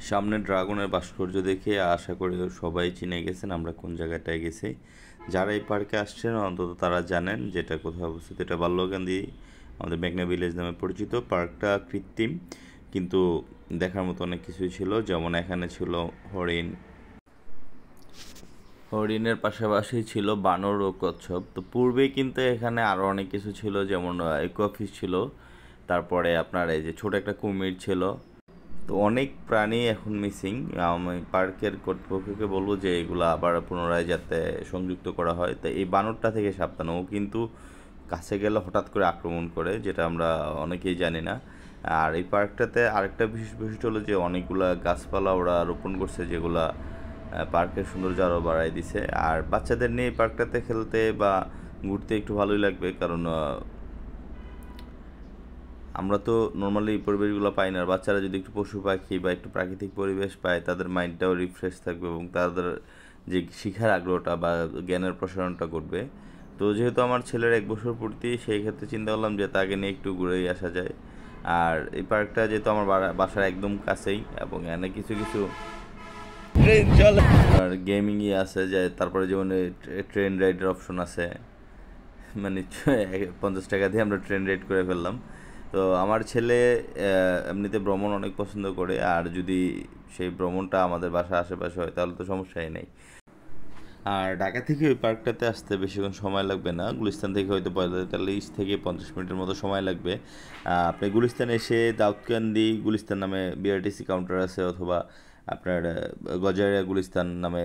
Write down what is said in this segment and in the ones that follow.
সামনে ড্রাগনের ভাস্কর্য দেখে আশা করি সবাই চিনে গেছেন আমরা কোন জায়গাটায় গেছি। যারা এই পার্কে আসছেন অন্তত তারা জানেন যেটা কোথায় অবস্থিত। এটা বাল্যকান্দি আমাদের মেঘনা ভিলেজ নামে পরিচিত। পার্কটা কৃত্রিম, কিন্তু দেখার মতো অনেক কিছুই ছিল। যেমন এখানে ছিল হরিণ, হরিণের পাশাপাশি ছিল বানর ও কচ্ছপ। তো পূর্বে কিন্তু এখানে আরও অনেক কিছু ছিল, যেমন ইকো অফিস ছিল, তারপরে আপনার এই যে ছোট একটা কুমির ছিল। তো অনেক প্রাণী এখন মিসিং। আমি পার্কের কর্তৃপক্ষকে বলবো যে এগুলো আবার পুনরায় যাতে সংযুক্ত করা হয়। তো এই বানরটা থেকে সাবধান, ও কিন্তু কাছে গেলে হঠাৎ করে আক্রমণ করে, যেটা আমরা অনেকেই জানি না। আর এই পার্কটাতে আরেকটা বিশেষ বৈশিষ্ট্য হলো যে অনেকগুলা গাছপালা ওরা রোপণ করছে, যেগুলা পার্কের সৌন্দর্য আরও বাড়াই দিছে। আর বাচ্চাদের নিয়ে এই পার্কটাতে খেলতে বা ঘুরতে একটু ভালোই লাগবে, কারণ আমরা তো নর্মালি এই পরিবেশগুলো পাই না। আর বাচ্চারা যদি একটু পশু পাখি বা একটু প্রাকৃতিক পরিবেশ পায়, তাদের মাইন্ডটাও রিফ্রেশ থাকবে এবং তাদের যে শিখার আগ্রহটা বা জ্ঞানের প্রসারণটা ঘটবে। তো যেহেতু আমার ছেলের 1 বছর পূর্তি, সেই ক্ষেত্রে চিন্তা করলাম যে তাকে নিয়ে একটু ঘুরেই আসা যায়। আর এই পার্কটা যেহেতু আমার বাসার একদম কাছেই, এবং এনে কিছু কিছু আর গেমিংই আছে, যে তারপরে যেমন ট্রেন রাইডের অপশন আছে। মানে 50 টাকা দিয়ে আমরা ট্রেন রাইড করে ফেললাম। তো আমার ছেলে এমনিতে ভ্রমণ অনেক পছন্দ করে, আর যদি সেই ভ্রমণটা আমাদের বাসার আশেপাশে হয় তাহলে তো সমস্যাই নেই। আর ঢাকা থেকে ওই পার্কটাতে আসতে বেশিক্ষণ সময় লাগবে না। গুলিস্তান থেকে হয়তো 45 থেকে 50 মিনিটের মতো সময় লাগবে। আপনি গুলিস্তানে এসে দাউদকান্দি গুলিস্তান নামে বিআরটিসি কাউন্টার আছে, অথবা আপনার গজারিয়া গুলিস্তান নামে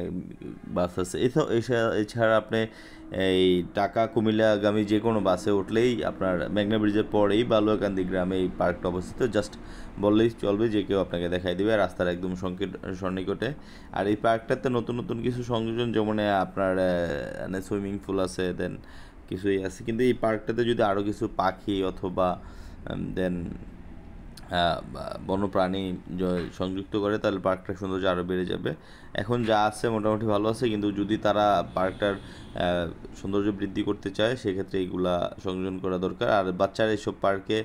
বাস আছে। এছাড়া আপনি এই ঢাকা কুমিল্লাগামী যে কোনো বাসে উঠলেই আপনার মেঘনা ব্রিজের পরেই বালুয়াকান্দি গ্রামে এই পার্কটা অবস্থিত। জাস্ট বললেই চলবে, যে কেউ আপনাকে দেখাই দেবে রাস্তার একদম সন্নিকটে। আর এই পার্কটাতে নতুন নতুন কিছু সংযোজন, যেমন আপনার সুইমিং পুল আছে, দেন কিছুই আছে। কিন্তু এই পার্কটাতে যদি আরও কিছু পাখি অথবা দেন বন্যপ্রাণী সংযুক্ত করে, তাহলে পার্কটার সৌন্দর্য আরও বেড়ে যাবে। এখন যা আছে মোটামুটি ভালো আছে, কিন্তু যদি তারা পার্কটার সৌন্দর্য বৃদ্ধি করতে চায়, সেক্ষেত্রে এইগুলা সংযোজন করা দরকার। আর বাচ্চারা এইসব পার্কে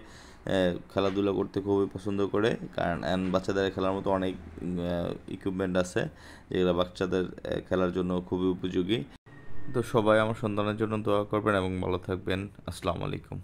খেলাধুলা করতে খুবই পছন্দ করে, কারণ বাচ্চাদের খেলার মতো অনেক ইকুইপমেন্ট আছে, যেগুলো বাচ্চাদের খেলার জন্য খুবই উপযোগী। তো সবাই আমার সন্তানের জন্য দোয়া করবেন এবং ভালো থাকবেন। আসসালামু আলাইকুম।